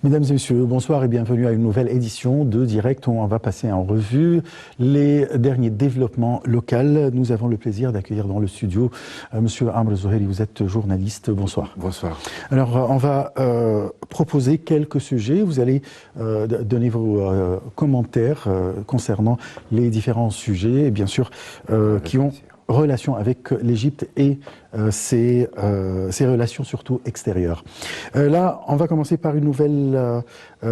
Mesdames et messieurs, bonsoir et bienvenue à une nouvelle édition de Direct où on va passer en revue les derniers développements locaux. Nous avons le plaisir d'accueillir dans le studio Monsieur Amr Zoheri, vous êtes journaliste, bonsoir. Bonsoir. Alors on va proposer quelques sujets, vous allez donner vos commentaires concernant les différents sujets et bien sûr qui ont relation avec l'Égypte et ses relations surtout extérieures. Là, on va commencer par une nouvelle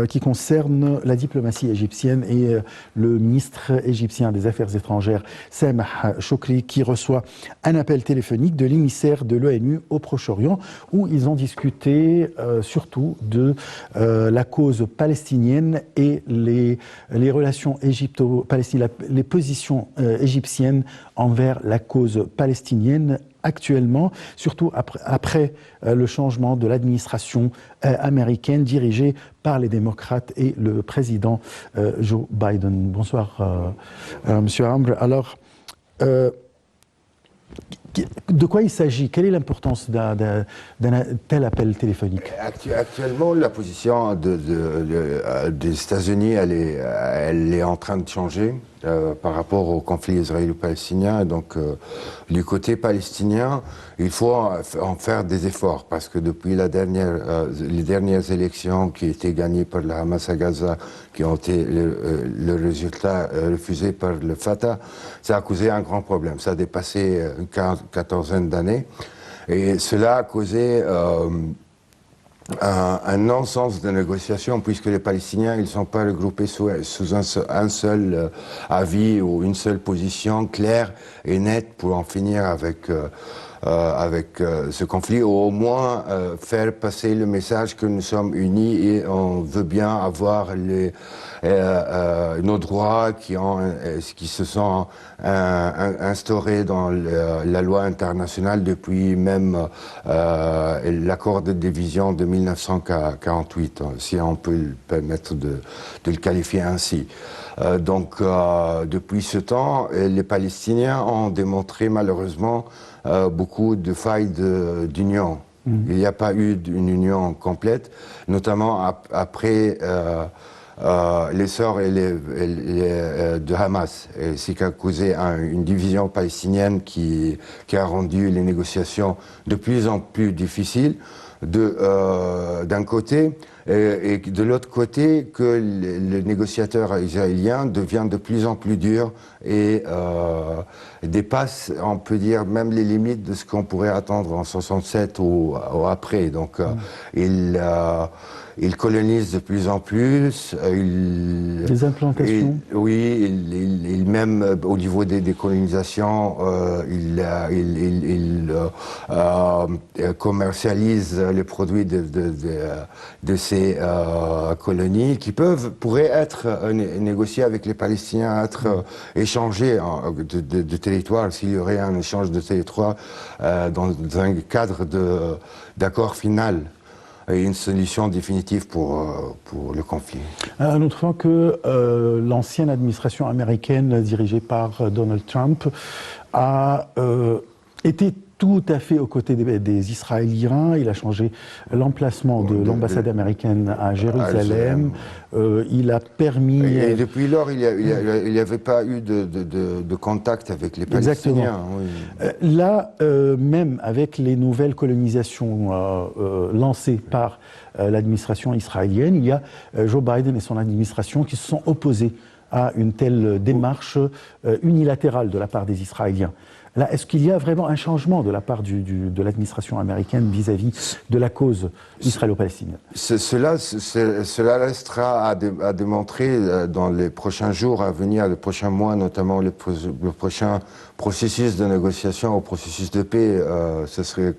qui concerne la diplomatie égyptienne et le ministre égyptien des Affaires étrangères, Sameh Shoukry, qui reçoit un appel téléphonique de l'émissaire de l'ONU au Proche-Orient, où ils ont discuté surtout de la cause palestinienne et les relations égypto-palestiniennes, les positions égyptiennes envers la cause palestinienne actuellement, surtout après le changement de l'administration américaine dirigée par les démocrates et le président Joe Biden. Bonsoir, Monsieur Amr. Alors, de quoi il s'agit? Quelle est l'importance d'un tel appel téléphonique? Actuellement, la position des États-Unis, elle est en train de changer par rapport au conflit israélo-palestinien. Donc, du côté palestinien, il faut en faire des efforts parce que depuis les dernières élections qui étaient gagnées par le Hamas à Gaza, qui ont été le résultat refusé par le Fatah, ça a causé un grand problème. Ça a dépassé une quatorzaine d'années et cela a causé un non-sens de négociation puisque les Palestiniens ils ne sont pas regroupés sous un seul avis ou une seule position claire et nette pour en finir avec ce conflit, ou au moins faire passer le message que nous sommes unis et on veut bien avoir nos droits qui se sont instaurés dans la loi internationale depuis même l'accord de division de 1948, si on peut le permettre de le qualifier ainsi. Donc depuis ce temps, les Palestiniens ont démontré malheureusement beaucoup de failles d'union. Il n'y a pas eu une union complète, notamment après l'essor de Hamas, ce qui a causé une division palestinienne qui a rendu les négociations de plus en plus difficiles d'un côté, et de l'autre côté que les négociateurs israéliens deviennent de plus en plus durs et dépassent, on peut dire, même les limites de ce qu'on pourrait attendre en 67 ou après. Donc ils colonisent de plus en plus. Des implantations. Oui, même au niveau des colonisations, ils commercialisent les produits de ces colonies qui pourraient être négociés avec les Palestiniens, être échangés de territoire s'il y aurait un échange de territoire dans un cadre d'accord final et une solution définitive pour le conflit. Un autre point que l'ancienne administration américaine dirigée par Donald Trump a été tout à fait aux côtés des Israéliens. Il a changé l'emplacement de l'ambassade américaine à Jérusalem. Il a permis... Et depuis lors, il n'y avait pas eu de contact avec les Palestiniens. Oui. Là, même avec les nouvelles colonisations lancées par l'administration israélienne, il y a Joe Biden et son administration qui se sont opposés à une telle démarche unilatérale de la part des Israéliens. Là, est-ce qu'il y a vraiment un changement de la part de l'administration américaine vis-à-vis de la cause israélo-palestinienne? Cela restera à démontrer dans les prochains jours à venir, les prochains mois, notamment le prochain processus de négociation, au processus de paix, ce serait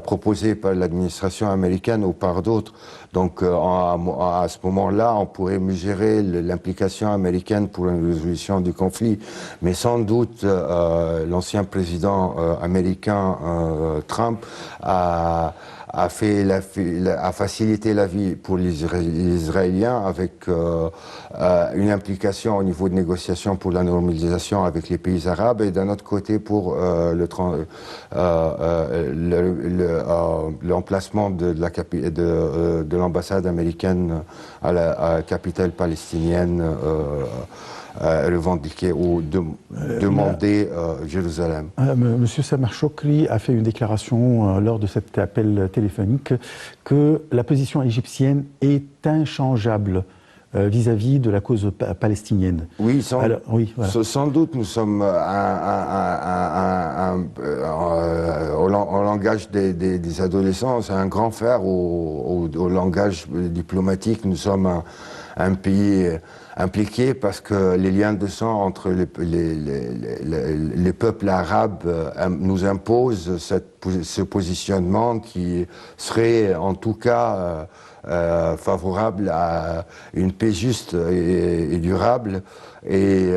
proposé par l'administration américaine ou par d'autres. Donc à ce moment-là, on pourrait mesurer l'implication américaine pour une résolution du conflit. Mais sans doute, août, l'ancien président américain Trump a facilité la vie pour les Israéliens avec une implication au niveau de négociations pour la normalisation avec les pays arabes et d'un autre côté pour l'emplacement de l'ambassade américaine à la capitale palestinienne revendiquer ou demander Jérusalem. Monsieur Samar Chokri a fait une déclaration lors de cet appel téléphonique que la position égyptienne est inchangeable vis-à-vis de la cause palestinienne. Oui, voilà. Sans doute, nous sommes au langage des adolescents, c'est un grand frère au langage diplomatique. Nous sommes un pays impliqué parce que les liens de sang entre les peuples arabes nous imposent ce positionnement qui serait en tout cas favorable à une paix juste et durable et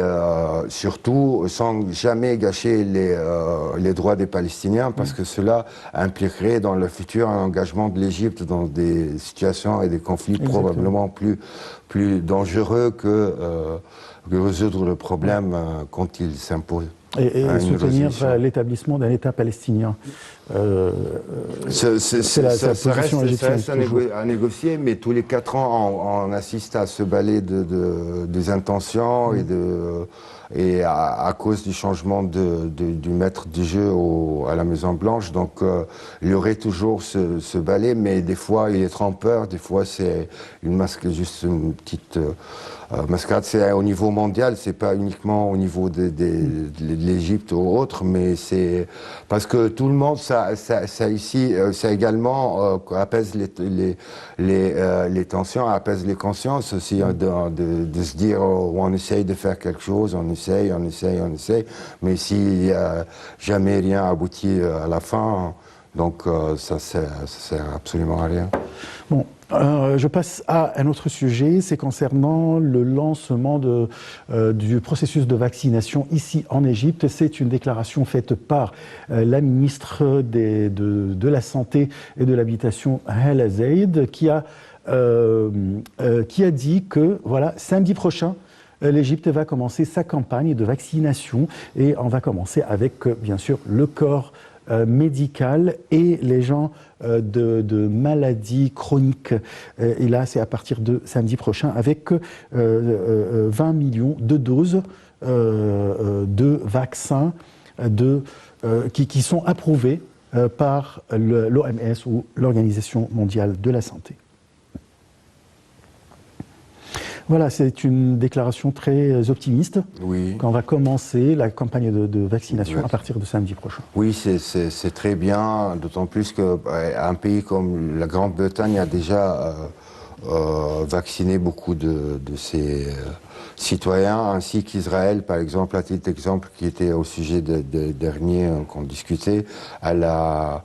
surtout sans jamais gâcher les droits des Palestiniens parce que cela impliquerait dans le futur un engagement de l'Égypte dans des situations et des conflits probablement plus dangereux que résoudre le problème quand il s'impose. Et soutenir l'établissement d'un État palestinien. Ça reste à négocier, mais tous les 4 ans, on assiste à ce balai des intentions et à cause du changement du maître du jeu à la Maison-Blanche. Donc, il y aurait toujours ce balai, mais des fois, il est trompeur, des fois, c'est juste une petite mascarade. C'est au niveau mondial, c'est pas uniquement au niveau de l'Égypte ou autre, mais c'est parce que tout le monde, ça également apaise les tensions, apaise les consciences aussi, de se dire on essaye de faire quelque chose, on essaye, mais si jamais rien aboutit à la fin, donc ça sert absolument à rien. Bon. Je passe à un autre sujet, c'est concernant le lancement du processus de vaccination ici en Égypte. C'est une déclaration faite par la ministre de la Santé et de l'Habitation, Hala Zeid, qui a dit que voilà, samedi prochain, l'Égypte va commencer sa campagne de vaccination et on va commencer avec, bien sûr, le corps médical et les gens de maladies chroniques. Et là, c'est à partir de samedi prochain avec 20 millions de doses de vaccins qui sont approuvés par l'OMS ou l'Organisation mondiale de la santé. Voilà, c'est une déclaration très optimiste. Oui. Quand on va commencer la campagne de vaccination à partir de samedi prochain. Oui, c'est très bien, d'autant plus qu'un pays comme la Grande-Bretagne a déjà vacciné beaucoup de ses citoyens, ainsi qu'Israël, par exemple, à titre d'exemple, qui était au sujet dernier qu'on discutait, elle a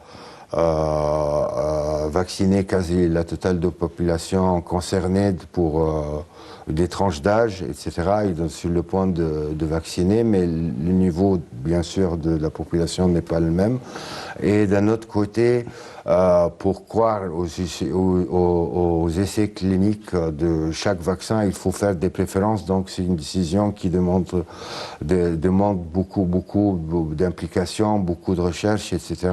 vacciné quasi la totale de la population concernée pour des tranches d'âge, etc. Ils sont sur le point de vacciner, mais le niveau, bien sûr, de la population n'est pas le même. Et d'un autre côté, pour croire aux essais cliniques de chaque vaccin, il faut faire des préférences. Donc c'est une décision qui demande beaucoup d'implications, beaucoup de recherches, etc.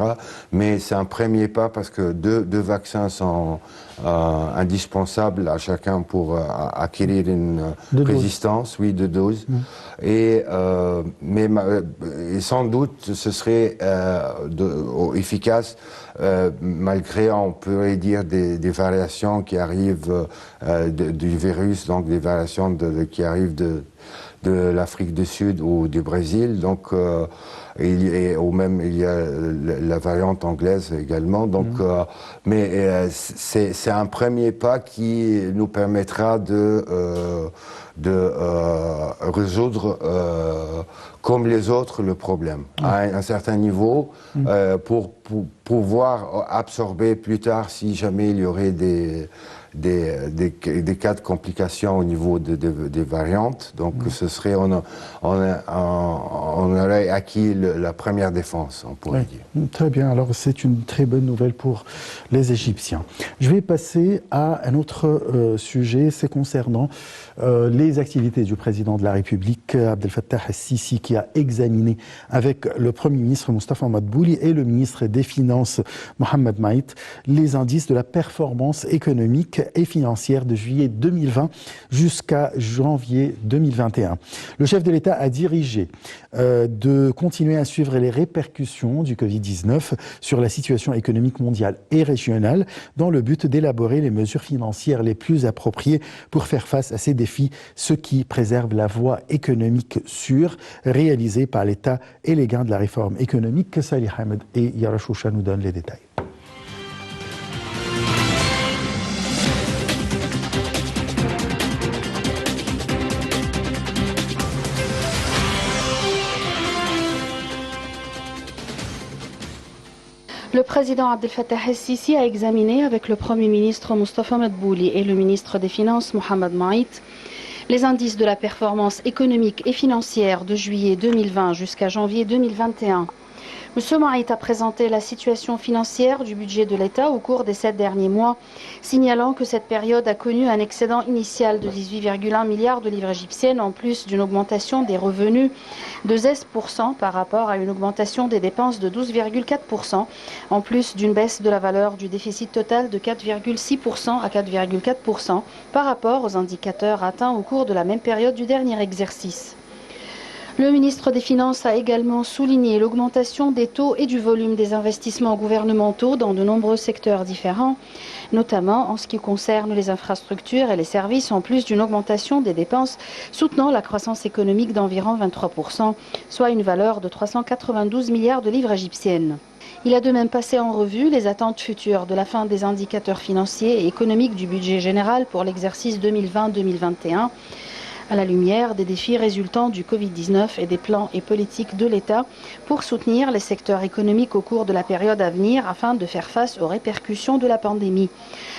Mais c'est un premier pas parce que deux vaccins sont indispensables à chacun pour acquérir une résistance, oui, de doses. Et sans doute, ce serait efficace malgré, on pourrait dire, des variations qui arrivent du virus, donc des variations qui arrivent de l'Afrique du Sud ou du Brésil. Donc, il y a la variante anglaise également. Donc, mais c'est un premier pas qui nous permettra de résoudre comme les autres le problème à un certain niveau pour pouvoir absorber plus tard si jamais il y aurait des cas de complications au niveau des variantes. Donc ce serait, on aurait acquis la première défense, on pourrait dire. Très bien, alors c'est une très bonne nouvelle pour les Égyptiens. Je vais passer à un autre sujet, c'est concernant les activités du président de la République, Abdel Fattah el-Sisi, qui a examiné avec le Premier ministre Moustapha Madbouli et le ministre des Finances Mohamed Maït les indices de la performance économique et financière de juillet 2020 jusqu'à janvier 2021. Le chef de l'État a dirigé de continuer à suivre les répercussions du Covid-19 sur la situation économique mondiale et régionale dans le but d'élaborer les mesures financières les plus appropriées pour faire face à ces défis, ce qui préserve la voie économique sûre réalisée par l'État et les gains de la réforme économique. Salih Ahmed et Yara Choucha nous donnent les détails. Le président Abdel Fattah el-Sisi a examiné avec le Premier ministre Moustapha Madbouli et le ministre des Finances Mohamed Maït les indices de la performance économique et financière de juillet 2020 jusqu'à janvier 2021. M. Maït a présenté la situation financière du budget de l'État au cours des 7 derniers mois, signalant que cette période a connu un excédent initial de 18,1 milliards de livres égyptiennes, en plus d'une augmentation des revenus de 16% par rapport à une augmentation des dépenses de 12,4%, en plus d'une baisse de la valeur du déficit total de 4,6% à 4,4% par rapport aux indicateurs atteints au cours de la même période du dernier exercice. Le ministre des Finances a également souligné l'augmentation des taux et du volume des investissements gouvernementaux dans de nombreux secteurs différents, notamment en ce qui concerne les infrastructures et les services, en plus d'une augmentation des dépenses soutenant la croissance économique d'environ 23%, soit une valeur de 392 milliards de livres égyptiennes. Il a de même passé en revue les attentes futures de la fin des indicateurs financiers et économiques du budget général pour l'exercice 2020-2021, à la lumière des défis résultant du Covid-19 et des plans et politiques de l'État pour soutenir les secteurs économiques au cours de la période à venir afin de faire face aux répercussions de la pandémie.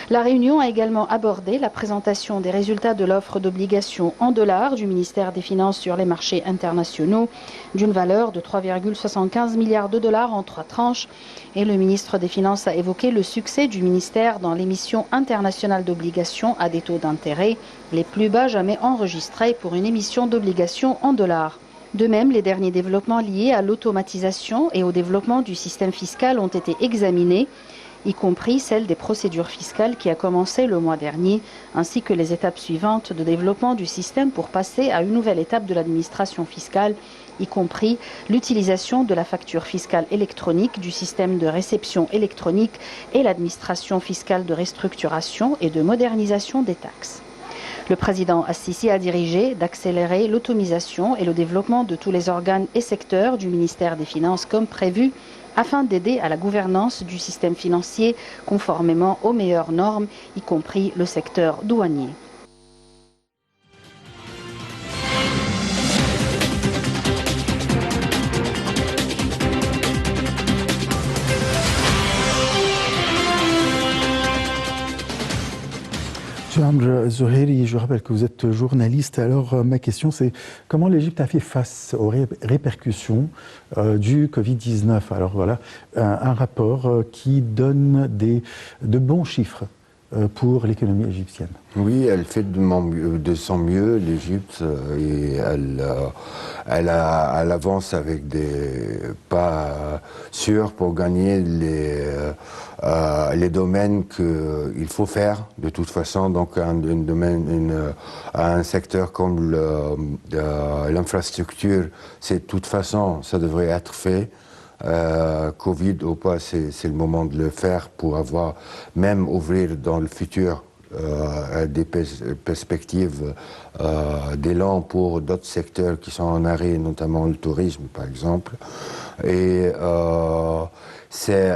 La réunion a également abordé la présentation des résultats de l'offre d'obligations en dollars du ministère des Finances sur les marchés internationaux d'une valeur de 3,75 milliards de dollars en 3 tranches, et le ministre des Finances a évoqué le succès du ministère dans l'émission internationale d'obligations à des taux d'intérêt les plus bas jamais enregistrés pour une émission d'obligations en dollars. De même, les derniers développements liés à l'automatisation et au développement du système fiscal ont été examinés, y compris celle des procédures fiscales qui a commencé le mois dernier, ainsi que les étapes suivantes de développement du système pour passer à une nouvelle étape de l'administration fiscale, y compris l'utilisation de la facture fiscale électronique, du système de réception électronique et l'administration fiscale de restructuration et de modernisation des taxes. Le président Al-Sisi a dirigé d'accélérer l'automatisation et le développement de tous les organes et secteurs du ministère des Finances comme prévu, afin d'aider à la gouvernance du système financier conformément aux meilleures normes, y compris le secteur douanier. Monsieur Amr Zoheri, je rappelle que vous êtes journaliste. Alors, ma question, c'est comment l'Égypte a fait face aux répercussions du Covid-19 ? Alors voilà, un rapport qui donne de bons chiffres pour l'économie égyptienne. Oui, elle fait de son mieux, l'Égypte, et elle avance avec des pas sûrs pour gagner les domaines qu'il faut faire de toute façon. Donc un secteur comme l'infrastructure, c'est de toute façon, ça devrait être fait. Covid ou pas, c'est le moment de le faire pour avoir, même ouvrir dans le futur des perspectives d'élan pour d'autres secteurs qui sont en arrêt, notamment le tourisme par exemple. Et c'est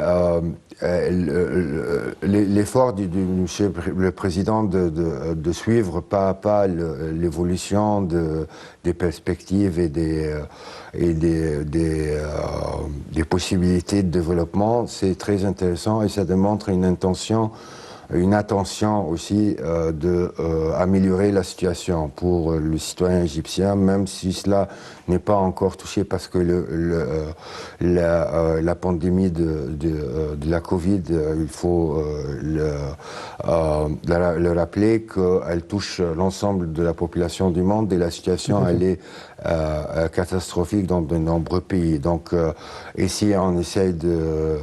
l'effort du monsieur le président de suivre pas à pas l'évolution des perspectives et des possibilités de développement, c'est très intéressant et ça démontre une intention une intention aussi d'améliorer la situation pour le citoyen égyptien, même si cela n'est pas encore touché parce que la pandémie de la Covid, il faut le rappeler qu'elle touche l'ensemble de la population du monde et la situation elle est catastrophique dans de nombreux pays. Donc ici on essaye de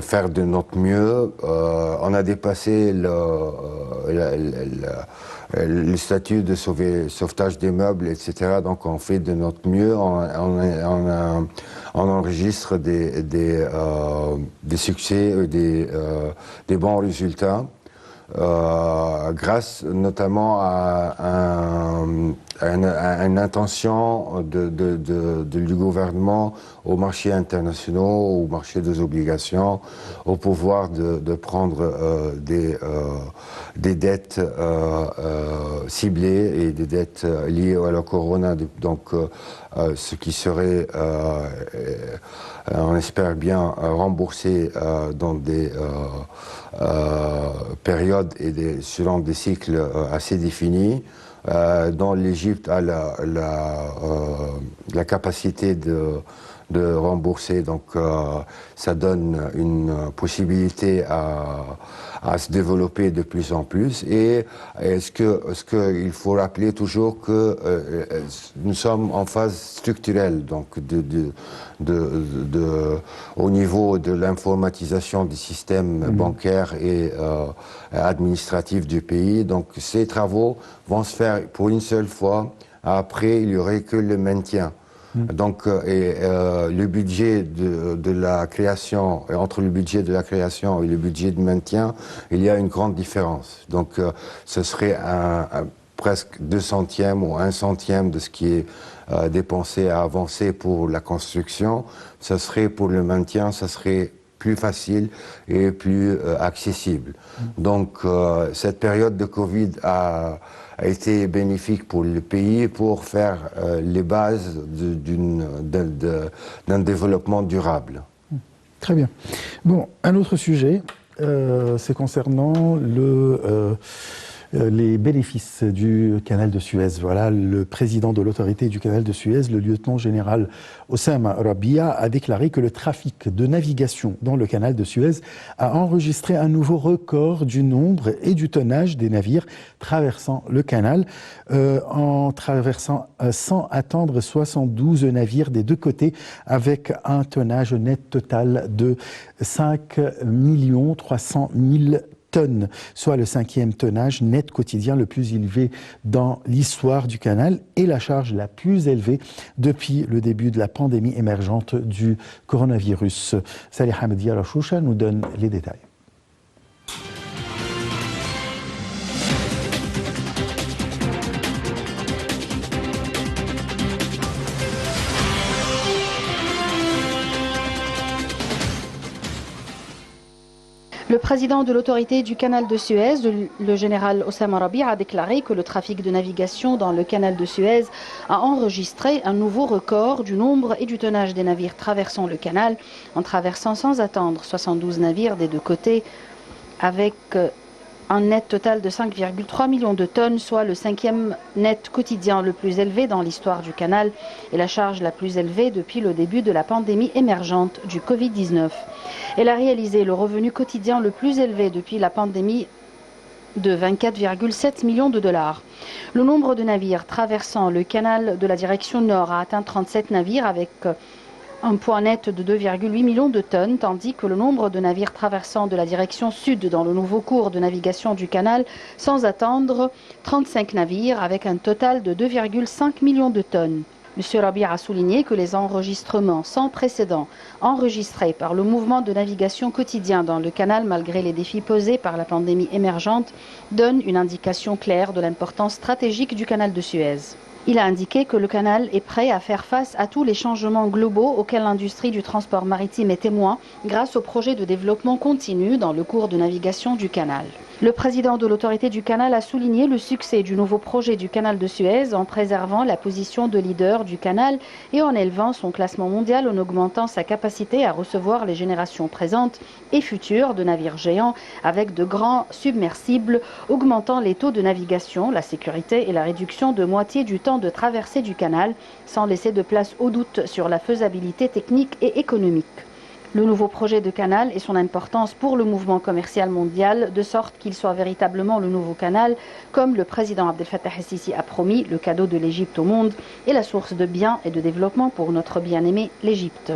faire de notre mieux. On a dépassé le statut de sauvetage des meubles, etc. Donc on fait de notre mieux. On enregistre des succès, des bons résultats. Grâce notamment à une intention du gouvernement aux marchés internationaux, au marché des obligations, au pouvoir de prendre des dettes ciblées et des dettes liées à la corona. Donc, ce qui serait, on espère bien, remboursé dans des périodes et selon des cycles assez définis. Dont l'Égypte a la capacité de rembourser, donc ça donne une possibilité à se développer de plus en plus. Et ce qu'il faut rappeler toujours que nous sommes en phase structurelle, donc au niveau de l'informatisation des systèmes bancaires et administratifs du pays. Donc ces travaux vont se faire pour une seule fois. Après, il n'y aurait que le maintien. Donc, le budget de la création, entre le budget de la création et le budget de maintien, il y a une grande différence. Donc, ce serait presque 2 centièmes ou 1 centième de ce qui est dépensé à avancer pour la construction. Ce serait pour le maintien, ça serait plus facile et plus accessible. Donc, cette période de Covid a été bénéfique pour le pays pour faire les bases d'un développement durable. Très bien. Bon, un autre sujet, c'est concernant les bénéfices du canal de Suez. Voilà, le président de l'autorité du canal de Suez, le lieutenant-général Oussama Rabia, a déclaré que le trafic de navigation dans le canal de Suez a enregistré un nouveau record du nombre et du tonnage des navires traversant le canal, en traversant sans attendre 72 navires des deux côtés, avec un tonnage net total de 5 300 000 tonnes, soit le 5e tonnage net quotidien le plus élevé dans l'histoire du canal et la charge la plus élevée depuis le début de la pandémie émergente du coronavirus. Salih Hamdi Al-Choucha nous donne les détails. Le président de l'autorité du canal de Suez, le général Oussama Rabia, a déclaré que le trafic de navigation dans le canal de Suez a enregistré un nouveau record du nombre et du tonnage des navires traversant le canal, en traversant sans attendre 72 navires des deux côtés, avec un net total de 5,3 millions de tonnes, soit le 5e net quotidien le plus élevé dans l'histoire du canal et la charge la plus élevée depuis le début de la pandémie émergente du Covid-19. Elle a réalisé le revenu quotidien le plus élevé depuis la pandémie de 24,7 millions de dollars. Le nombre de navires traversant le canal de la direction nord a atteint 37 navires avec un poids net de 2,8 millions de tonnes, tandis que le nombre de navires traversant de la direction sud dans le nouveau cours de navigation du canal, sans attendre 35 navires avec un total de 2,5 millions de tonnes. M. Rabia a souligné que les enregistrements sans précédent enregistrés par le mouvement de navigation quotidien dans le canal, malgré les défis posés par la pandémie émergente, donnent une indication claire de l'importance stratégique du canal de Suez. Il a indiqué que le canal est prêt à faire face à tous les changements globaux auxquels l'industrie du transport maritime est témoin grâce au projet de développement continu dans le cours de navigation du canal. Le président de l'autorité du canal a souligné le succès du nouveau projet du canal de Suez en préservant la position de leader du canal et en élevant son classement mondial en augmentant sa capacité à recevoir les générations présentes et futures de navires géants avec de grands submersibles, augmentant les taux de navigation, la sécurité et la réduction de moitié du temps de traversée du canal, sans laisser de place au doute sur la faisabilité technique et économique. Le nouveau projet de canal et son importance pour le mouvement commercial mondial, de sorte qu'il soit véritablement le nouveau canal, comme le président Abdel Fattah el-Sisi a promis, le cadeau de l'Égypte au monde et la source de bien et de développement pour notre bien-aimé l'Égypte.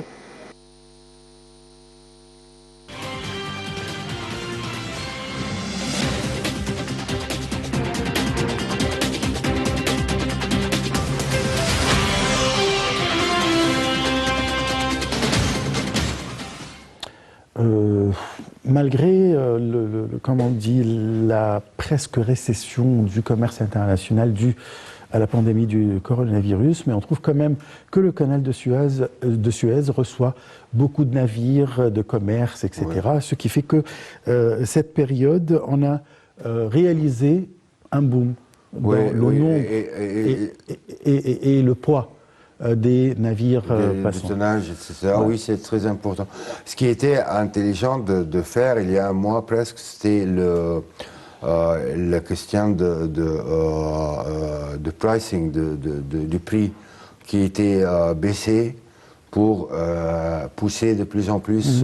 Malgré, comme on dit, la presque récession du commerce international due à la pandémie du coronavirus, mais on trouve quand même que le canal de Suez reçoit beaucoup de navires, de commerce, etc. Ouais. Ce qui fait que cette période, on a réalisé un boom dans le nombre et le poids des navires passants. Le tonnage, etc. Ouais. Oui, c'est très important. Ce qui était intelligent de faire il y a un mois presque, c'était la question de pricing, du prix qui était baissé pour pousser de plus en plus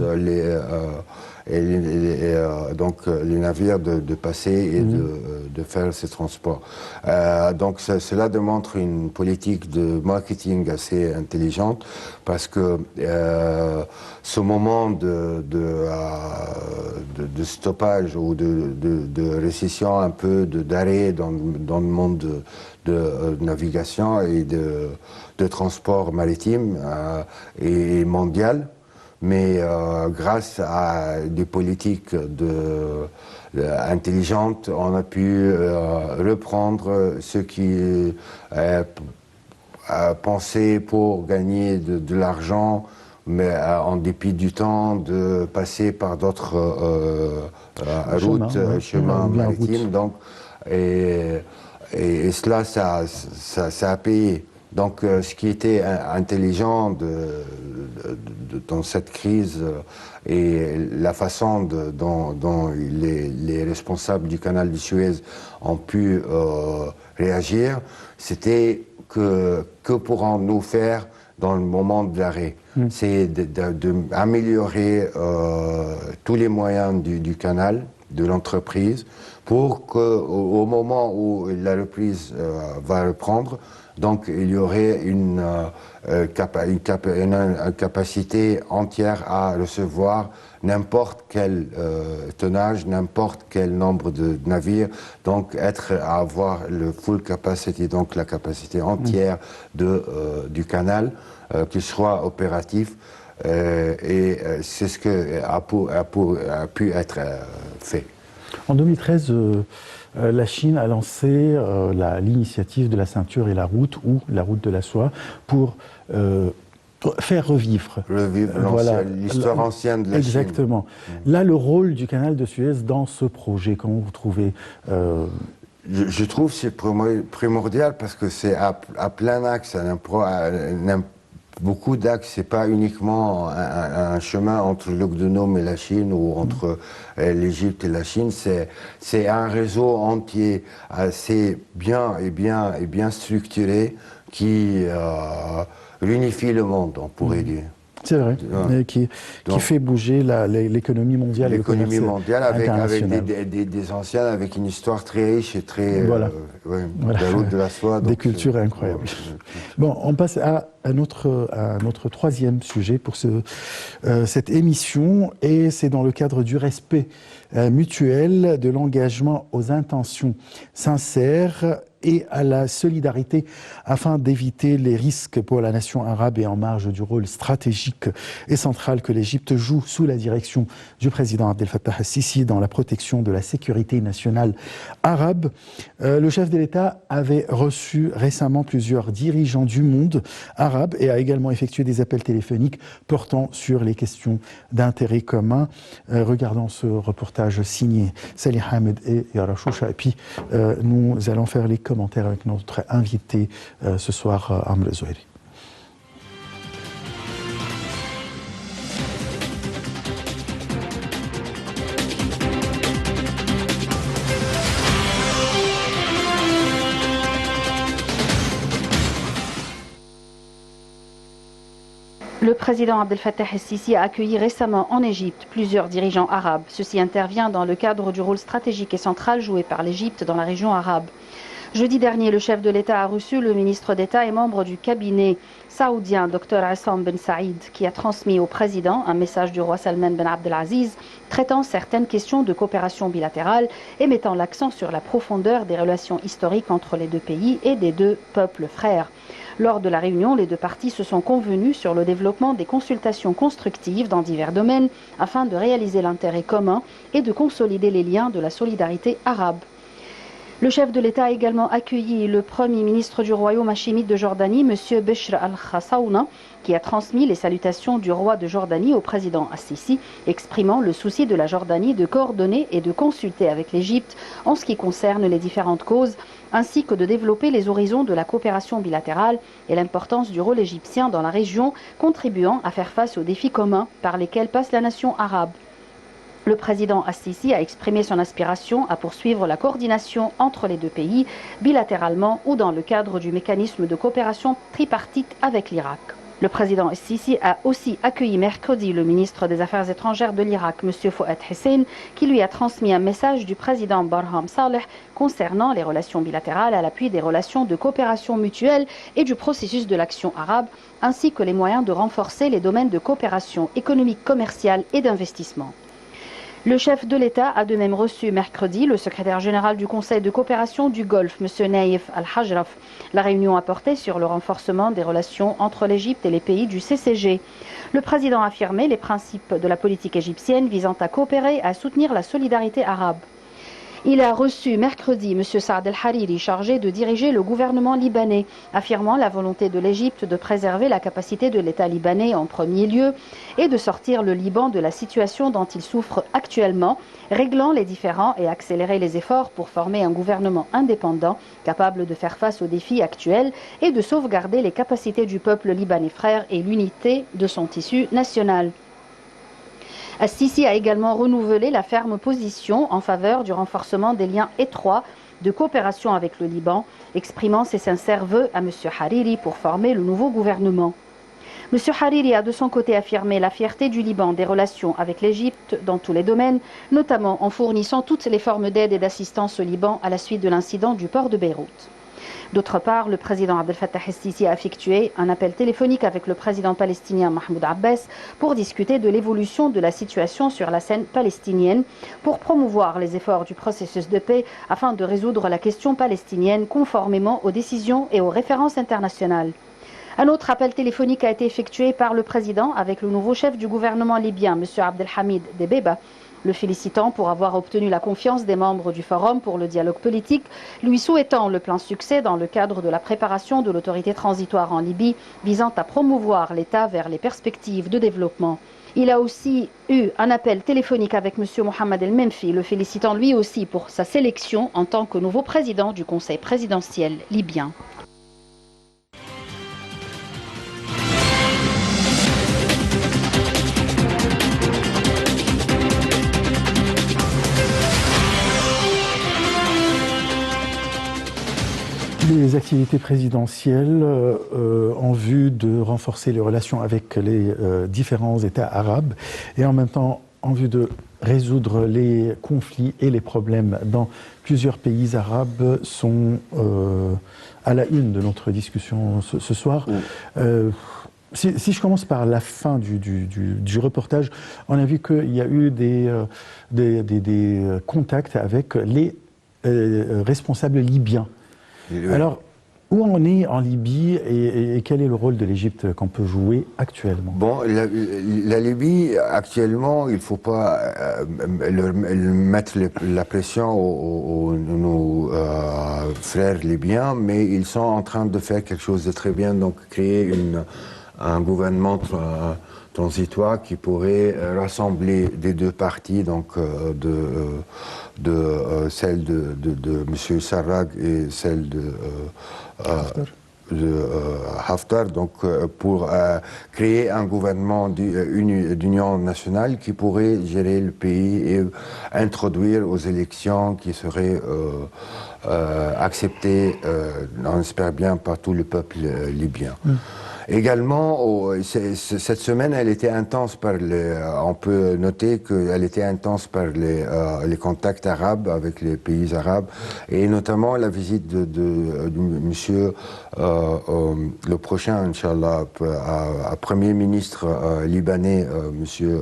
donc les navires de passer et de faire ces transports. Donc cela démontre une politique de marketing assez intelligente parce que ce moment de stoppage ou de récession, un peu d'arrêt dans le monde de navigation et de transport maritime et mondial, mais grâce à des politiques intelligentes, on a pu reprendre ce qui pensait pour gagner de l'argent, mais en dépit du temps, de passer par d'autres chemins maritimes. Donc, et cela, ça a payé. Donc, ce qui était intelligent dans cette crise et la façon dont les responsables du canal de Suez ont pu réagir, c'était que pourrons-nous faire dans le moment de l'arrêt? C'est d'améliorer tous les moyens du canal, de l'entreprise, pour qu'au moment où la reprise va reprendre, donc il y aurait une capacité entière à recevoir n'importe quel tonnage, n'importe quel nombre de navires, donc avoir le full capacity, donc la capacité entière du canal qui soit opératif. Et c'est ce que a pu être fait. En 2013, la Chine a lancé l'initiative de la ceinture et la route, ou la route de la soie, pour faire revivre. Voilà, l'histoire ancienne de la Chine. Exactement. Là, le rôle du canal de Suez dans ce projet, comment vous trouvez Je trouve que c'est primordial parce que c'est à plein axe, beaucoup d'axes, c'est pas uniquement un chemin entre l'Océan et la Chine ou entre l'Égypte et la Chine, c'est un réseau entier assez bien structuré qui réunifie le monde, on pourrait dire. C'est vrai, qui fait bouger l'économie mondiale. L'économie mondiale avec des anciens, avec une histoire très riche et très... Voilà. La route de la soie. Des cultures incroyables. Bon, on passe à notre troisième sujet pour cette émission, et c'est dans le cadre du respect mutuel, de l'engagement aux intentions sincères et à la solidarité afin d'éviter les risques pour la nation arabe et en marge du rôle stratégique et central que l'Égypte joue sous la direction du président Abdel Fattah el-Sisi dans la protection de la sécurité nationale arabe. Le chef de l'État avait reçu récemment plusieurs dirigeants du monde arabe et a également effectué des appels téléphoniques portant sur les questions d'intérêt commun. Regardons ce reportage signé Salih Hamed et Yara Choucha. Et puis, nous allons faire les commentaires avec notre invité ce soir, Amr Zouhiri. Le président Abdel Fattah el-Sisi a accueilli récemment en Égypte plusieurs dirigeants arabes. Ceci intervient dans le cadre du rôle stratégique et central joué par l'Égypte dans la région arabe. Jeudi dernier, le chef de l'État a reçu le ministre d'État et membre du cabinet saoudien, Dr Assam Ben Saïd, qui a transmis au président un message du roi Salman Ben Abdelaziz traitant certaines questions de coopération bilatérale et mettant l'accent sur la profondeur des relations historiques entre les deux pays et des deux peuples frères. Lors de la réunion, les deux parties se sont convenus sur le développement des consultations constructives dans divers domaines afin de réaliser l'intérêt commun et de consolider les liens de la solidarité arabe. Le chef de l'État a également accueilli le premier ministre du royaume hachémite de Jordanie, M. Bishr al-Khassaouna, qui a transmis les salutations du roi de Jordanie au président As-Sisi, exprimant le souci de la Jordanie de coordonner et de consulter avec l'Égypte en ce qui concerne les différentes causes, ainsi que de développer les horizons de la coopération bilatérale et l'importance du rôle égyptien dans la région, contribuant à faire face aux défis communs par lesquels passe la nation arabe. Le président As-Sisi a exprimé son aspiration à poursuivre la coordination entre les deux pays, bilatéralement ou dans le cadre du mécanisme de coopération tripartite avec l'Irak. Le président As-Sisi a aussi accueilli mercredi le ministre des Affaires étrangères de l'Irak, M. Fouad Hussein, qui lui a transmis un message du président Barham Saleh concernant les relations bilatérales à l'appui des relations de coopération mutuelle et du processus de l'action arabe, ainsi que les moyens de renforcer les domaines de coopération économique, commerciale et d'investissement. Le chef de l'État a de même reçu mercredi le secrétaire général du Conseil de coopération du Golfe, M. Naïf Al-Hajraf. La réunion a porté sur le renforcement des relations entre l'Égypte et les pays du CCG. Le président a affirmé les principes de la politique égyptienne visant à coopérer et à soutenir la solidarité arabe. Il a reçu mercredi M. Saad el-Hariri, chargé de diriger le gouvernement libanais, affirmant la volonté de l'Égypte de préserver la capacité de l'État libanais en premier lieu et de sortir le Liban de la situation dont il souffre actuellement, réglant les différends et accélérer les efforts pour former un gouvernement indépendant capable de faire face aux défis actuels et de sauvegarder les capacités du peuple libanais frère et l'unité de son tissu national. As-Sisi a également renouvelé la ferme position en faveur du renforcement des liens étroits de coopération avec le Liban, exprimant ses sincères vœux à M. Hariri pour former le nouveau gouvernement. M. Hariri a de son côté affirmé la fierté du Liban des relations avec l'Égypte dans tous les domaines, notamment en fournissant toutes les formes d'aide et d'assistance au Liban à la suite de l'incident du port de Beyrouth. D'autre part, le président Abdel Fattah el-Sisi a effectué un appel téléphonique avec le président palestinien Mahmoud Abbas pour discuter de l'évolution de la situation sur la scène palestinienne, pour promouvoir les efforts du processus de paix afin de résoudre la question palestinienne conformément aux décisions et aux références internationales. Un autre appel téléphonique a été effectué par le président avec le nouveau chef du gouvernement libyen, M. Abdelhamid Debeba, le félicitant pour avoir obtenu la confiance des membres du Forum pour le dialogue politique, lui souhaitant le plein succès dans le cadre de la préparation de l'autorité transitoire en Libye visant à promouvoir l'État vers les perspectives de développement. Il a aussi eu un appel téléphonique avec M. Mohamed El-Menfi, le félicitant lui aussi pour sa sélection en tant que nouveau président du Conseil présidentiel libyen. Les activités présidentielles en vue de renforcer les relations avec les différents États arabes et en même temps en vue de résoudre les conflits et les problèmes dans plusieurs pays arabes sont à la une de notre discussion ce soir. Si je commence par la fin du reportage, on a vu qu'il y a eu des contacts avec les responsables libyens. Alors, où on est en Libye et quel est le rôle de l'Égypte qu'on peut jouer actuellement? Bon, la Libye, actuellement, il ne faut pas mettre la pression aux nos frères libyens, mais ils sont en train de faire quelque chose de très bien, donc créer un gouvernement transitoire qui pourrait rassembler des deux parties, donc celle de M. Sarraj et celle de Haftar, donc pour créer un gouvernement d'union nationale qui pourrait gérer le pays et introduire aux élections qui seraient acceptées, on espère bien, par tout le peuple libyen. Également, cette semaine, elle était intense on peut noter qu'elle était intense par les contacts arabes avec les pays arabes, et notamment la visite de monsieur, le prochain, Inch'Allah, Premier ministre libanais, monsieur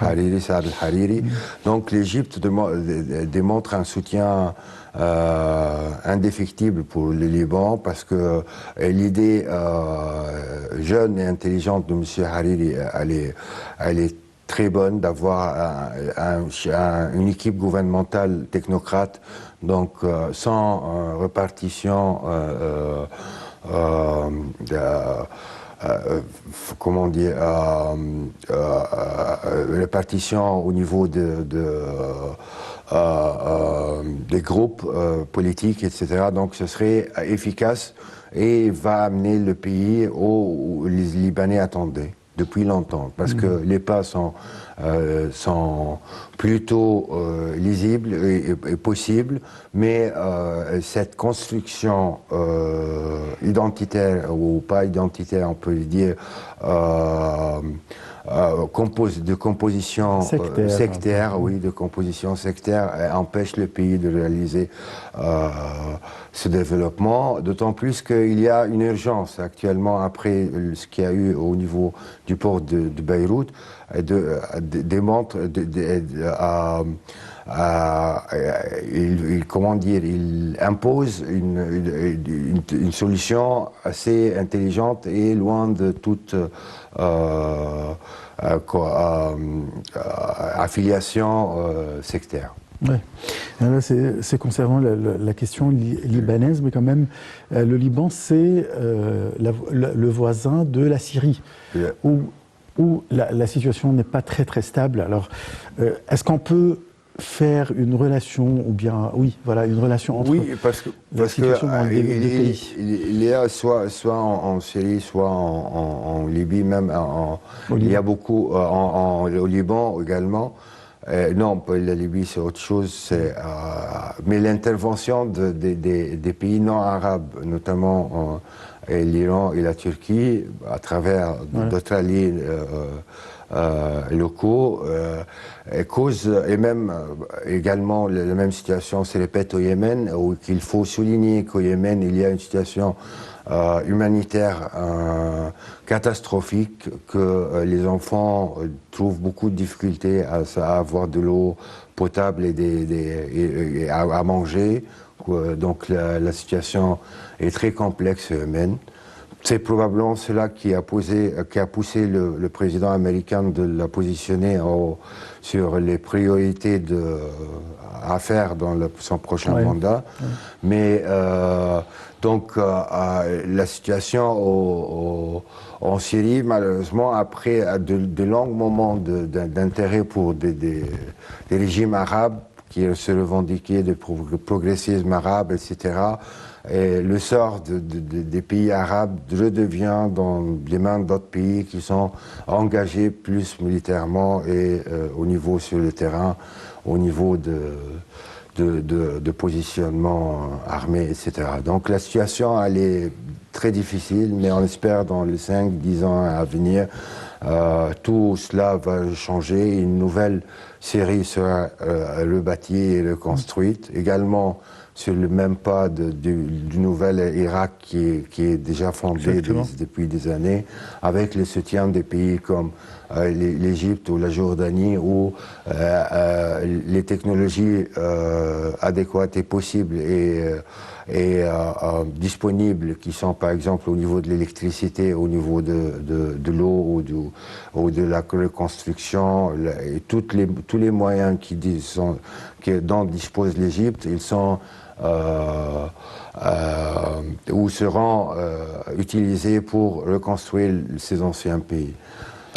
Hariri, Saad al-Hariri. Donc l'Égypte démontre un soutien indéfectible pour le Liban, parce que l'idée jeune et intelligente de M. Hariri, elle est très bonne, d'avoir une équipe gouvernementale technocrate, donc sans répartition comment dire, répartition au niveau des groupes politiques, etc. Donc ce serait efficace et va amener le pays où les Libanais attendaient depuis longtemps, parce que les pas sont plutôt lisibles et possibles, mais cette construction identitaire ou pas identitaire, on peut dire, de composition sectaire, oui, de composition sectaire, empêche le pays de réaliser ce développement, d'autant plus qu'il y a une urgence actuellement après ce qu'il y a eu au niveau du port de Beyrouth, il impose une solution assez intelligente et loin de toute affiliation sectaire. Ouais. C'est concernant la question libanaise, mais quand même, le Liban, c'est le voisin de la Syrie, où la situation n'est pas très stable. Alors, est-ce qu'on peut faire une relation, ou bien, oui, voilà, une relation entre la situation dans les deux pays? Il y a soit en Syrie, soit en Libye, même il y a beaucoup au Liban également. Non, la Libye c'est autre chose, mais l'intervention des pays non arabes, notamment l'Iran et la Turquie, à travers d'autres alliés locaux, cause, et même également la même situation se répète au Yémen, où il faut souligner qu'au Yémen il y a une situation humanitaire catastrophique, que les enfants trouvent beaucoup de difficultés à avoir de l'eau potable et à manger. Donc la situation est très complexe au Yémen. C'est probablement cela qui a poussé le président américain de la positionner sur les priorités à faire dans son prochain mandat. Mais donc la situation en Syrie, malheureusement, après de longs moments d'intérêt pour des régimes arabes qui se revendiquaient de progressisme arabe, etc., et le sort des pays arabes redevient dans les mains d'autres pays qui sont engagés plus militairement et au niveau sur le terrain, au niveau de positionnement armé, etc. Donc la situation, elle est très difficile, mais on espère dans les 5-10 ans à venir, tout cela va changer. Une nouvelle Syrie sera rebâtie et reconstruite. Également, sur le même pas du nouvel Irak qui est déjà fondé depuis des années, avec le soutien des pays comme l'Égypte ou la Jordanie, où les technologies adéquates et possibles et disponibles, qui sont par exemple au niveau de l'électricité, au niveau de l'eau ou de la reconstruction, et tous les moyens dont dispose l'Égypte, ils sont ou seront utilisés pour reconstruire ces anciens pays.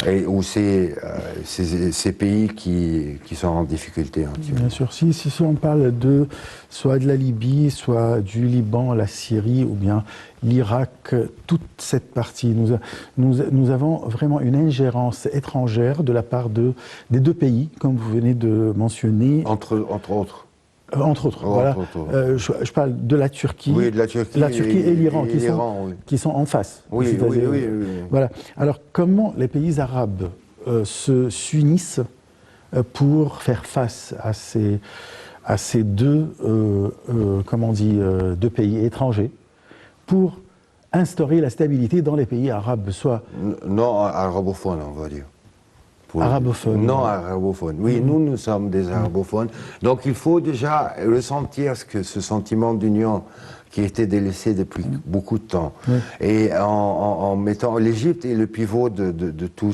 Et où c'est ces pays qui sont en difficulté. Bien sûr, si on parle soit de la Libye, soit du Liban, la Syrie ou bien l'Irak, toute cette partie, nous avons vraiment une ingérence étrangère de la part des deux pays, comme vous venez de mentionner. Entre autres. Entre autres, voilà. Je parle de la Turquie, oui, de la Turquie et l'Iran, qui sont en face. Oui. Voilà. Alors, comment les pays arabes s'unissent pour faire face à ces deux pays étrangers, pour instaurer la stabilité dans les pays arabes, soit non arabophones, on va dire. Arabophones. Non arabophones. Oui, nous sommes des arabophones. Donc il faut déjà ressentir ce sentiment d'union qui était délaissé depuis beaucoup de temps. Oui. Et en mettant l'Égypte est le pivot de tout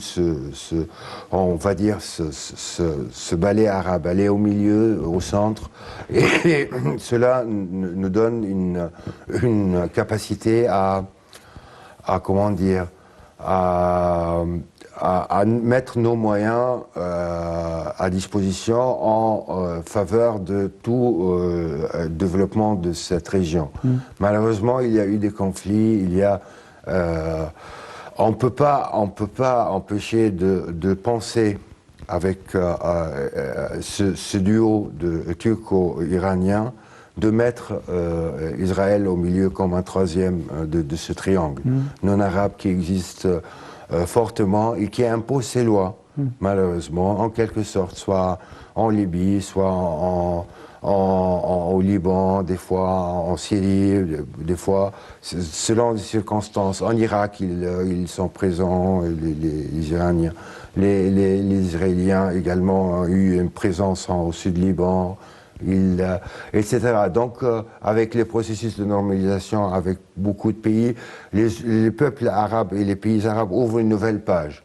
on va dire, ce ballet arabe, aller au milieu, au centre. Et cela nous donne une capacité à comment dire, à mettre nos moyens à disposition en faveur de tout développement de cette région. Malheureusement, il y a eu des conflits, on peut pas empêcher de penser avec ce duo de turco-iranien de mettre Israël au milieu comme un troisième de ce triangle non arabe qui existe fortement et qui impose ses lois, malheureusement, en quelque sorte, soit en Libye, soit au Liban, des fois en Syrie, des fois, selon les circonstances. En Irak, ils sont présents, les Iraniens. Les Israéliens également ont eu une présence au sud Liban, etc. Donc, avec les processus de normalisation avec beaucoup de pays, les peuples arabes et les pays arabes ouvrent une nouvelle page.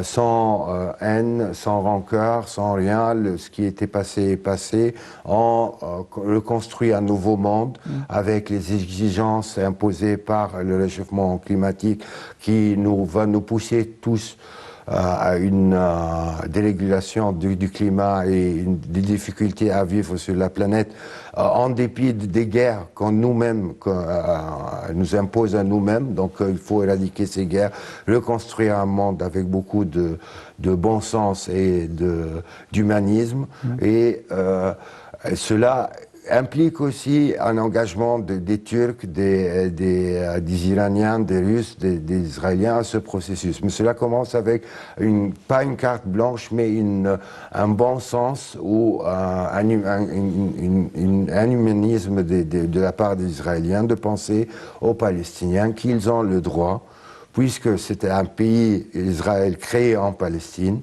Sans haine, sans rancœur, sans rien, ce qui était passé est passé. On reconstruit un nouveau monde avec les exigences imposées par le réchauffement climatique qui va nous pousser tous à une dérégulation du climat et des difficultés à vivre sur la planète, en dépit des guerres qu'on nous-mêmes nous impose à nous-mêmes. Donc il faut éradiquer ces guerres, reconstruire un monde avec beaucoup de bon sens et d'humanisme. Et cela implique aussi un engagement des Turcs, des Iraniens, des Russes, des Israéliens à ce processus. Mais cela commence avec pas une carte blanche, mais un bon sens ou un humanisme de la part des Israéliens de penser aux Palestiniens qu'ils ont le droit, puisque c'était un pays, Israël, créé en Palestine,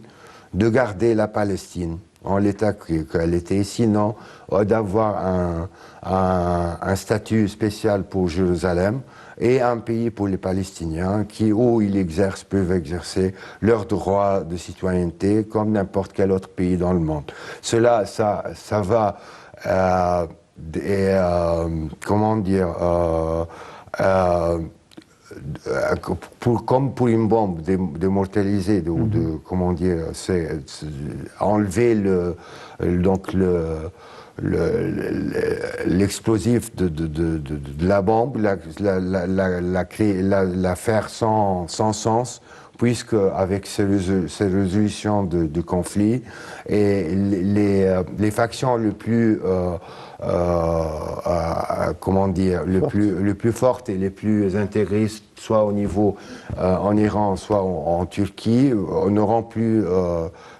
de garder la Palestine en l'état qu'elle était, sinon d'avoir un statut spécial pour Jérusalem et un pays pour les Palestiniens où ils peuvent exercer leurs droits de citoyenneté comme n'importe quel autre pays dans le monde. Cela, ça va, comment dire, comme pour une bombe démortalisée, comment dire, enlever l'explosif de la bombe, la faire sans sens puisque avec ces résolutions de conflits, et les factions les plus, comment dire, les plus fortes et les plus intégristes, soit au niveau en Iran, soit en Turquie, n'auront plus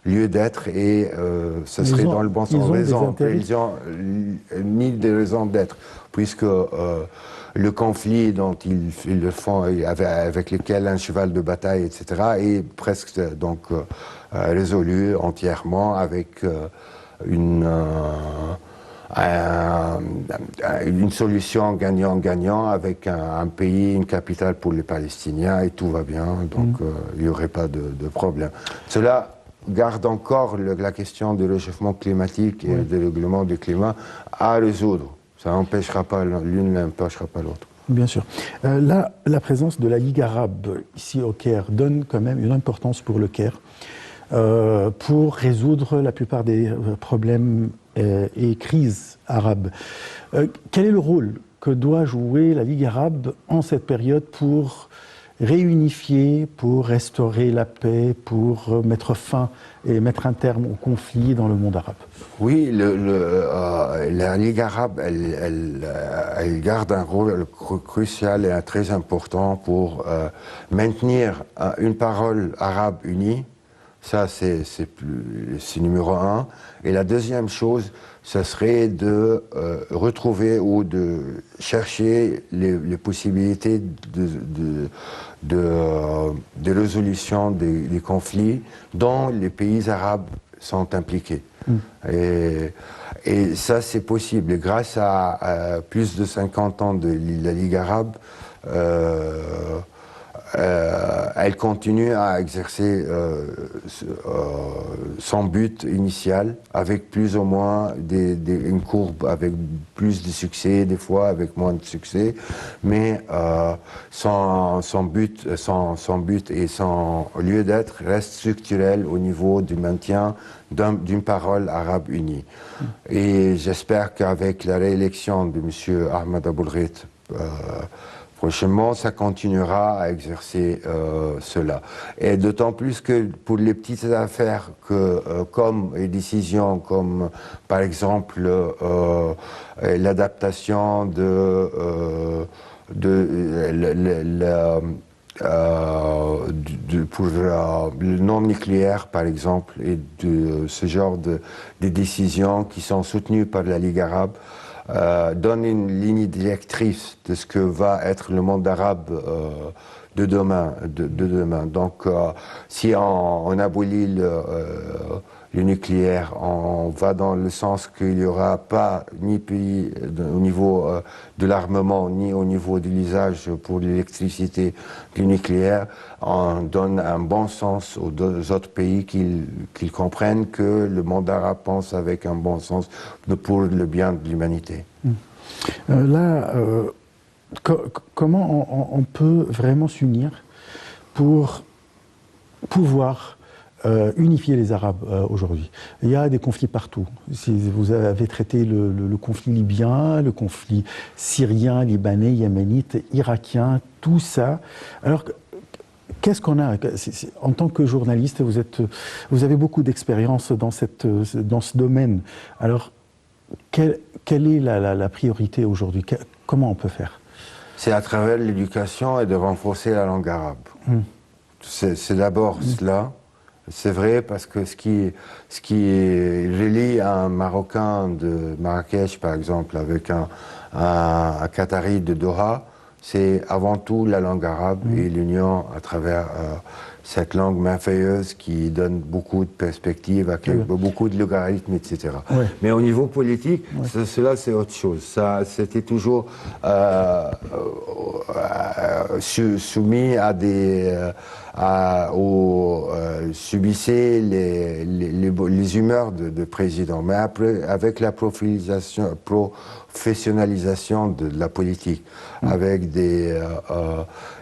lieu d'être, et ce serait dans le bon sens. Ils ont ni des raisons d'être, puisque le conflit dont ils le font, avec lequel un cheval de bataille, etc., est presque donc résolu entièrement avec une solution gagnant-gagnant, avec un pays, une capitale pour les Palestiniens, et tout va bien, donc il n'y aurait pas de problème. Cela garde encore la question du réchauffement climatique et du règlement du climat à résoudre. Ça n'empêchera pas, l'une n'empêchera pas l'autre. Bien sûr. Là, la présence de la Ligue arabe ici au Caire donne quand même une importance pour le Caire, pour résoudre la plupart des problèmes et crises arabes. Quel est le rôle que doit jouer la Ligue arabe en cette période pour réunifier, pour restaurer la paix, pour mettre fin et mettre un terme au conflit dans le monde arabe? Oui, la Ligue arabe, elle garde un rôle crucial et très important pour maintenir une parole arabe unie. Ça, c'est numéro un. Et la deuxième chose, ce serait de retrouver ou de chercher les possibilités de résolution des conflits dont les pays arabes sont impliqués. Et ça, c'est possible. Et grâce à plus de 50 ans de la Ligue arabe, elle continue à exercer son but initial, avec plus ou moins une courbe avec plus de succès, des fois avec moins de succès, mais son but et son lieu d'être reste structurel au niveau du maintien d'une parole arabe unie. Et j'espère qu'avec la réélection de M. Ahmed Aboulghait, prochainement, ça continuera à exercer cela. Et d'autant plus que pour les petites affaires comme les décisions, comme par exemple l'adaptation pour le non-nucléaire, par exemple, et de ce genre de décisions qui sont soutenues par la Ligue arabe, donne une ligne directrice de ce que va être le monde arabe de demain. Donc, si on abolit le nucléaire, on va dans le sens qu'il n'y aura pas ni pays au niveau de l'armement, ni au niveau de l'usage pour l'électricité du nucléaire. On donne un bon sens aux autres pays qu'ils comprennent que le monde arabe pense avec un bon sens pour le bien de l'humanité. Comment on peut vraiment s'unir pour pouvoir unifier les Arabes aujourd'hui? Il y a des conflits partout. Si vous avez traité le conflit libyen, le conflit syrien, libanais, yéménite, irakien, tout ça. Alors, qu'est-ce qu'on a? En tant que journaliste, vous avez beaucoup d'expérience dans ce domaine. Alors, quelle est la priorité aujourd'hui? Comment on peut faire? C'est à travers l'éducation et de renforcer la langue arabe. C'est d'abord cela. C'est vrai, parce que ce qui relie un Marocain de Marrakech, par exemple, avec un Qatari de Doha, c'est avant tout la langue arabe et l'union à travers cette langue merveilleuse qui donne beaucoup de perspectives, avec beaucoup de logarithmes, etc. Ouais. Mais au niveau politique, cela c'est autre chose. Ça, c'était toujours soumis à subissait les humeurs de président. Mais après, avec la professionnalisation de la politique, avec des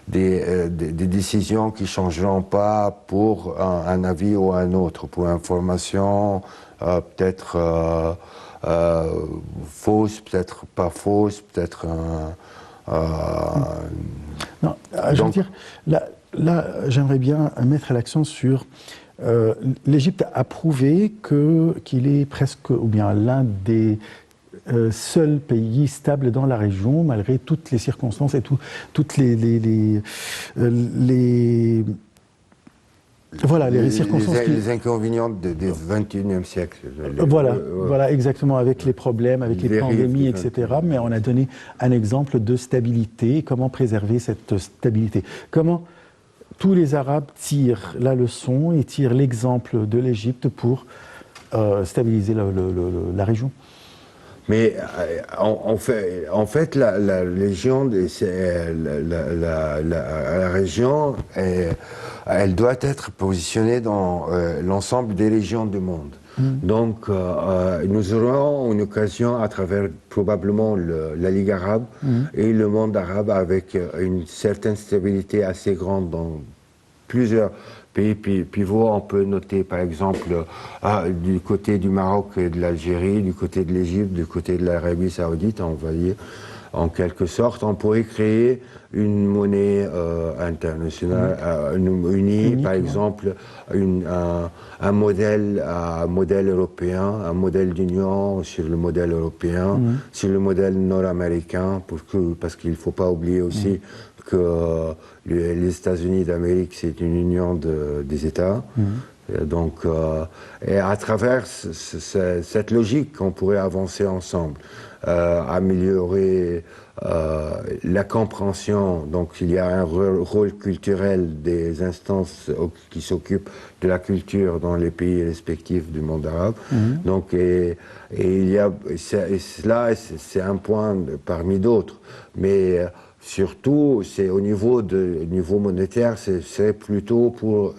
décisions qui ne changeront pas pour un avis ou un autre, pour information peut-être fausse, peut-être pas fausse, peut-être... Non, je veux dire, là, j'aimerais bien mettre l'accent sur l'Égypte a prouvé qu'il est presque, ou bien l'un des seuls pays stables dans la région, malgré toutes les circonstances et toutes les circonstances. Les inconvénients du XXIe siècle. Voilà, exactement, avec les problèmes, avec les pandémies, etc. Mais on a donné un exemple de stabilité. Comment préserver cette stabilité? Comment tous les Arabes tirent la leçon et tirent l'exemple de l'Égypte pour stabiliser la région? Mais en fait, la région, elle doit être positionnée dans l'ensemble des régions du monde. Donc, nous aurons une occasion à travers probablement la Ligue arabe et le monde arabe avec une certaine stabilité assez grande dans plusieurs pays pivots. On peut noter par exemple du côté du Maroc et de l'Algérie, du côté de l'Égypte, du côté de l'Arabie Saoudite, on va dire. En quelque sorte, on pourrait créer une monnaie internationale unie, par exemple, un modèle européen, un modèle d'union sur le modèle européen, sur le modèle nord-américain, parce qu'il ne faut pas oublier aussi que les États-Unis d'Amérique, c'est une union des États. Donc, et à travers cette logique, on pourrait avancer ensemble, améliorer la compréhension. Donc, il y a un rôle culturel des instances qui s'occupent de la culture dans les pays respectifs du monde arabe. Donc, et il y a, cela, c'est un point parmi d'autres. Mais surtout, c'est au niveau monétaire, c'est plutôt pour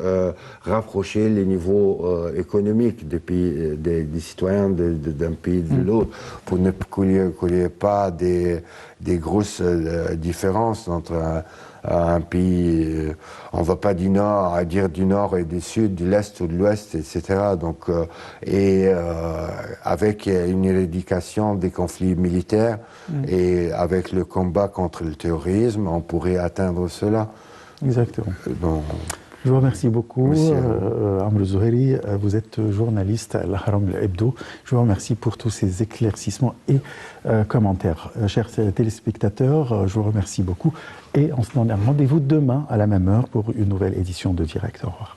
rapprocher les niveaux économiques des citoyens d'un pays de l'autre, pour ne qu'il n'y ait pas des grosses différences entre un pays. On ne va pas du nord à dire du nord et du sud, de l'est ou de l'ouest, etc. Donc, avec une éradication des conflits militaires et avec le combat contre le terrorisme, on pourrait atteindre cela. Exactement. Donc, je vous remercie beaucoup, Amr Zouhairi. Vous êtes journaliste à l'Ahram Hebdo. Je vous remercie pour tous ces éclaircissements et commentaires. Chers téléspectateurs, je vous remercie beaucoup et on se donne rendez-vous demain à la même heure pour une nouvelle édition de Direct. Au revoir.